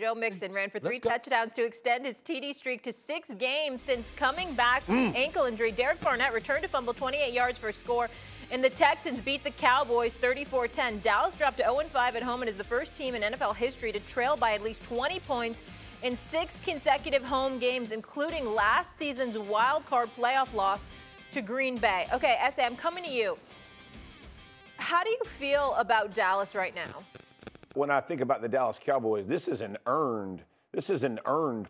Joe Mixon ran for 3 touchdowns to extend his TD streak to 6 games since coming back from ankle injury. Derek Barnett returned to fumble 28 yards for a score, and the Texans beat the Cowboys 34-10. Dallas dropped to 0-5 at home and is the first team in NFL history to trail by at least 20 points in 6 consecutive home games, including last season's wild card playoff loss to Green Bay. Okay, S.A., I'm coming to you. How do you feel about Dallas right now? When I think about the Dallas Cowboys, this is an earned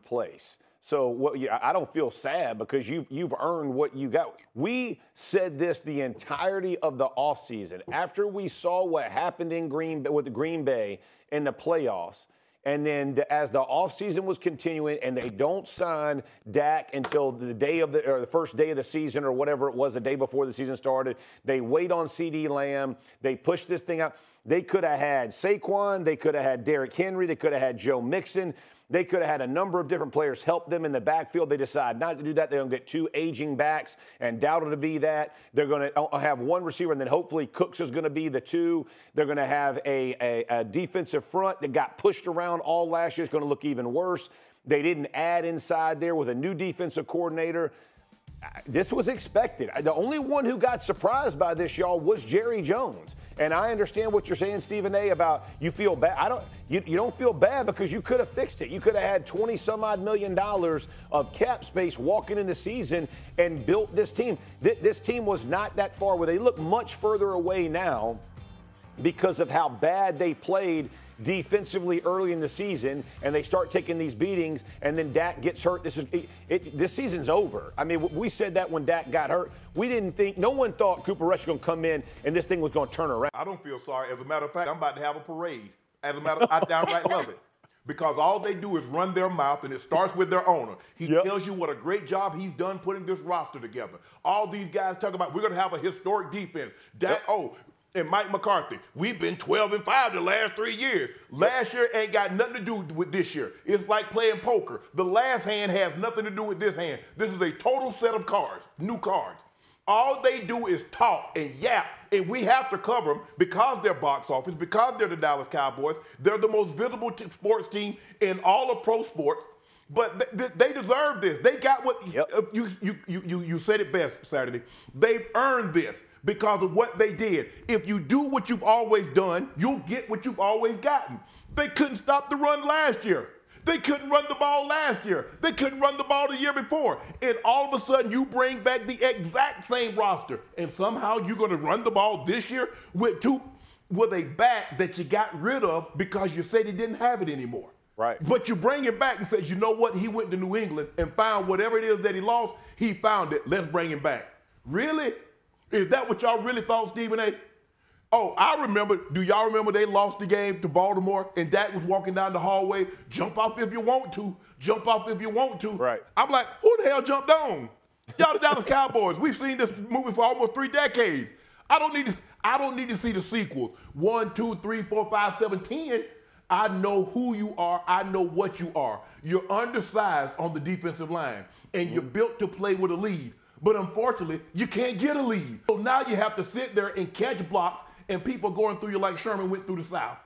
place. So I don't feel sad because you've earned what you got. We said this the entirety of the offseason. After we saw what happened in with Green Bay in the playoffs, and then as the offseason was continuing and they don't sign Dak until the first day of the season or whatever it was, the day before the season started, they wait on CeeDee Lamb, they push this thing out. They could have had Saquon, they could have had Derrick Henry, they could have had Joe Mixon. They could have had a number of different players help them in the backfield. They decide not to do that. They're going to get 2 aging backs, and Dowdle to be that. They're going to have 1 receiver, and then hopefully Cooks is going to be the 2. They're going to have a defensive front that got pushed around all last year. It's going to look even worse. They didn't add inside there with a new defensive coordinator. This was expected. The only one who got surprised by this, y'all, was Jerry Jones. And I understand what you're saying, Stephen A., about you feel bad. You don't feel bad because you could have fixed it. You could have had $20-some-odd million of cap space walking in the season and built this team. This team was not that far away. They look much further away now because of how bad they played defensively early in the season, and they start taking these beatings, and then Dak gets hurt. This season's over. I mean, we said that when Dak got hurt. No one thought Cooper Rush was going to come in and this thing was going to turn around. I don't feel sorry. As a matter of fact, I'm about to have a parade. As a matter of fact, I downright love it. Because all they do is run their mouth, and it starts with their owner. He tells you what a great job he's done putting this roster together. All these guys talk about, we're going to have a historic defense. And Mike McCarthy, we've been 12-5 the last 3 years. Last year ain't got nothing to do with this year. It's like playing poker. The last hand has nothing to do with this hand. This is a total set of cards, new cards. All they do is talk and yap, and we have to cover them because they're box office, because they're the Dallas Cowboys. They're the most visible sports team in all of pro sports. But they deserve this. They got what you said it best, Saturday. They've earned this because of what they did. If you do what you've always done, you'll get what you've always gotten. They couldn't stop the run last year. They couldn't run the ball last year. They couldn't run the ball the year before. And all of a sudden, you bring back the exact same roster. And somehow you're going to run the ball this year with a back that you got rid of because you said he didn't have it anymore. Right. But you bring it back and say, you know what? He went to New England and found whatever it is that he lost. He found it. Let's bring him back. Really? Is that what y'all really thought, Stephen A.? Oh, I remember. Do y'all remember they lost the game to Baltimore and Dak was walking down the hallway? Jump off if you want to. Jump off if you want to. Right. I'm like, who the hell jumped on? Y'all the Dallas Cowboys. We've seen this movie for almost 3 decades. I don't need to see the sequels. 1, 2, 3, 4, 5, 7, 10. I know who you are. I know what you are. You're undersized on the defensive line, and you're built to play with a lead. But unfortunately, you can't get a lead. So now you have to sit there and catch blocks, and people going through you like Sherman went through the South.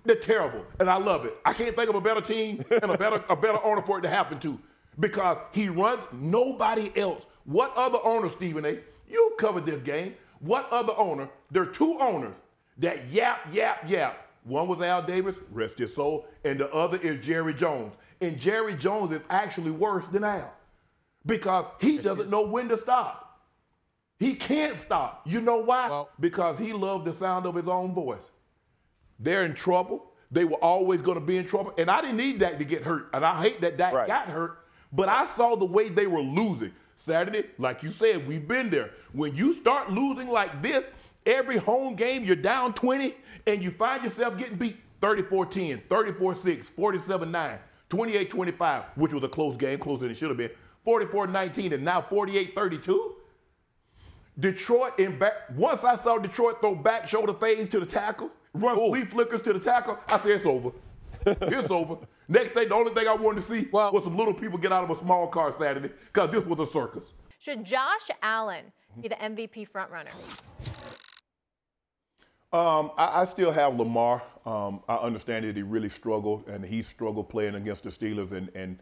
They're terrible, and I love it. I can't think of a better team and a better owner for it to happen to because he runs nobody else. What other owner, Stephen A.? You've covered this game. What other owner? There are 2 owners that yap. One was Al Davis, rest his soul, and the other is Jerry Jones. And Jerry Jones is actually worse than Al because he doesn't know when to stop. He can't stop. You know why? Well, because he loved the sound of his own voice. They're in trouble. They were always going to be in trouble. And I didn't need Dak to get hurt. And I hate that Dak got hurt. But I saw the way they were losing. Saturday, like you said, we've been there. When you start losing like this, every home game you're down 20 and you find yourself getting beat 34-10, 34-6, 47-9, 28-25, which was a close game, closer than it should have been, 44-19, and now 48-32. Detroit, once I saw Detroit throw back shoulder fades to the tackle, run flea flickers to the tackle, I said, it's over. It's over. Next thing, the only thing I wanted to see was some little people get out of a small car Saturday because this was a circus. Should Josh Allen be the MVP frontrunner? I still have Lamar. I understand that he really struggled, and he struggled playing against the Steelers, and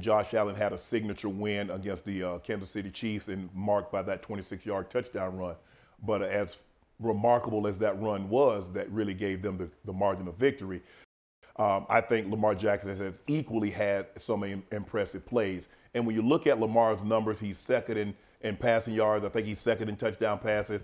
Josh Allen had a signature win against the Kansas City Chiefs and marked by that 26-yard touchdown run. But as remarkable as that run was, that really gave them the margin of victory. I think Lamar Jackson has equally had some impressive plays. And when you look at Lamar's numbers, he's second in passing yards. I think he's second in touchdown passes.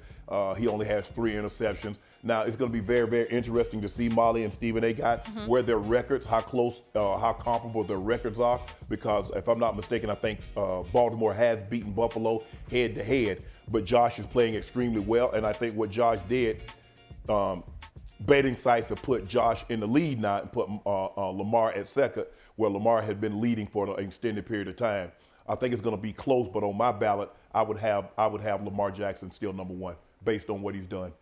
He only has 3 interceptions. Now, it's going to be very, very interesting to see Molly and Stephen A. got where their records, how close, how comparable their records are. Because if I'm not mistaken, I think Baltimore has beaten Buffalo head-to-head. But Josh is playing extremely well. And I think what Josh did, betting sites have put Josh in the lead now and put Lamar at second, where Lamar had been leading for an extended period of time. I think it's going to be close, but on my ballot, I would have Lamar Jackson still number 1 based on what he's done.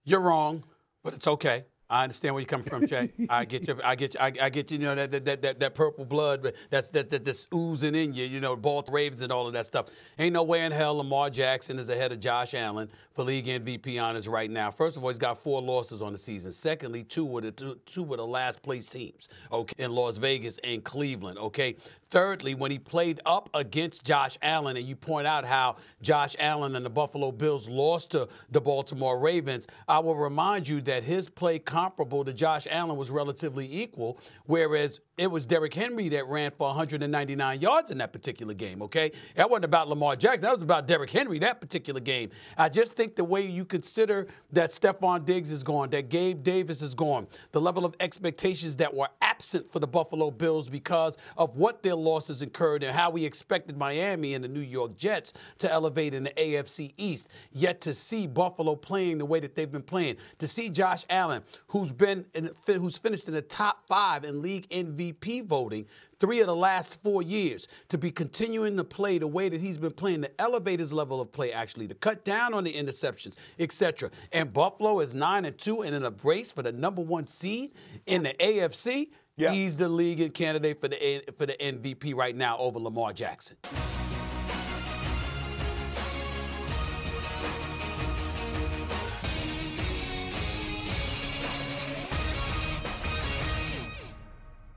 You're wrong, but it's okay. I understand where you're coming from, Jay. I get you. You know that purple blood that's oozing in you. You know, Baltimore Ravens and all of that stuff. Ain't no way in hell Lamar Jackson is ahead of Josh Allen for league MVP honors right now. First of all, he's got 4 losses on the season. Secondly, two were the last place teams, okay, in Las Vegas and Cleveland. Okay. Thirdly, when he played up against Josh Allen, and you point out how Josh Allen and the Buffalo Bills lost to the Baltimore Ravens, I will remind you that his play comparable to Josh Allen was relatively equal, whereas it was Derrick Henry that ran for 199 yards in that particular game, okay? That wasn't about Lamar Jackson. That was about Derrick Henry, that particular game. I just think the way you consider that Stephon Diggs is gone, that Gabe Davis is gone, the level of expectations that were absent for the Buffalo Bills because of what their losses incurred and how we expected Miami and the New York Jets to elevate in the AFC East. Yet to see Buffalo playing the way that they've been playing, to see Josh Allen, who's finished in the top 5 in league MVP voting 3 of the last 4 years, to be continuing to play the way that he's been playing, to elevate his level of play, actually, to cut down on the interceptions, etc. And Buffalo is 9-2 and in a race for the number 1 seed in the AFC. Yeah. He's the league candidate for the MVP right now over Lamar Jackson.